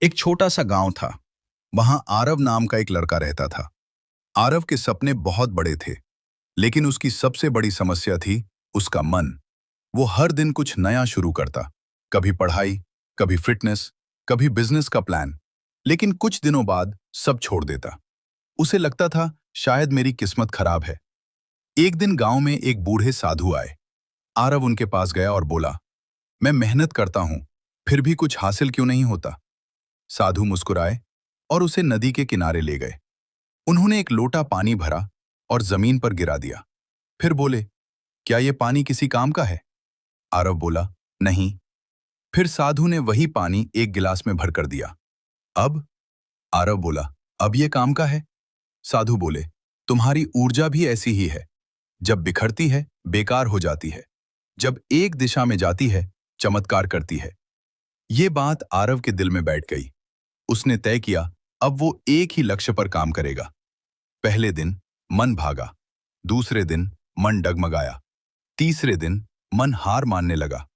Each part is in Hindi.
एक छोटा सा गांव था। वहां आरव नाम का एक लड़का रहता था। आरव के सपने बहुत बड़े थे, लेकिन उसकी सबसे बड़ी समस्या थी उसका मन। वो हर दिन कुछ नया शुरू करता, कभी पढ़ाई, कभी फिटनेस, कभी बिजनेस का प्लान। लेकिन कुछ दिनों बाद सब छोड़ देता। उसे लगता था शायद मेरी किस्मत खराब है। एक दिन गांव में एक बूढ़े साधु आए। आरव उनके पास गया और बोला, मैं मेहनत करता हूं, फिर भी कुछ हासिल क्यों नहीं होता। साधु मुस्कुराए और उसे नदी के किनारे ले गए। उन्होंने एक लोटा पानी भरा और जमीन पर गिरा दिया। फिर बोले, क्या ये पानी किसी काम का है? आरव बोला, नहीं। फिर साधु ने वही पानी एक गिलास में भरकर दिया। अब? आरव बोला, अब ये काम का है। साधु बोले, तुम्हारी ऊर्जा भी ऐसी ही है। जब बिखरती है, बेकार हो जाती है। जब एक दिशा में जाती है, चमत्कार करती है। ये बात आरव के दिल में बैठ गई। उसने तय किया, अब वो एक ही लक्ष्य पर काम करेगा। पहले दिन मन भागा, दूसरे दिन मन डगमगाया, तीसरे दिन मन हार मानने लगा।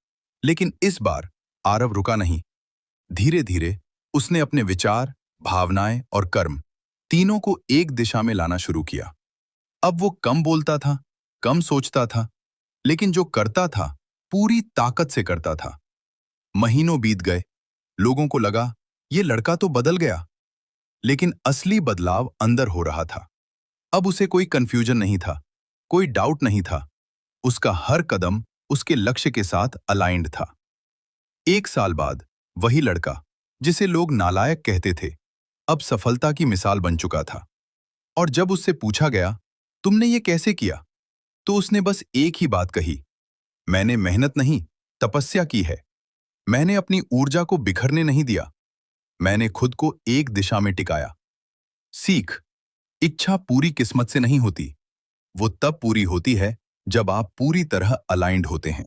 लेकिन इस बार आरव रुका नहीं। धीरे धीरे उसने अपने विचार, भावनाएं और कर्म तीनों को एक दिशा में लाना शुरू किया। अब वो कम बोलता था, कम सोचता था, लेकिन जो करता था पूरी ताकत से करता था। महीनों बीत गए। लोगों को लगा ये लड़का तो बदल गया, लेकिन असली बदलाव अंदर हो रहा था। अब उसे कोई कंफ्यूजन नहीं था, कोई डाउट नहीं था। उसका हर कदम उसके लक्ष्य के साथ अलाइंड था। एक साल बाद वही लड़का, जिसे लोग नालायक कहते थे, अब सफलता की मिसाल बन चुका था। और जब उससे पूछा गया, तुमने ये कैसे किया, तो उसने बस एक ही बात कही, मैंने मेहनत नहीं, तपस्या की है। मैंने अपनी ऊर्जा को बिखरने नहीं दिया। मैंने खुद को एक दिशा में टिकाया। सीख, इच्छा पूरी किस्मत से नहीं होती। वो तब पूरी होती है जब आप पूरी तरह अलाइंड होते हैं।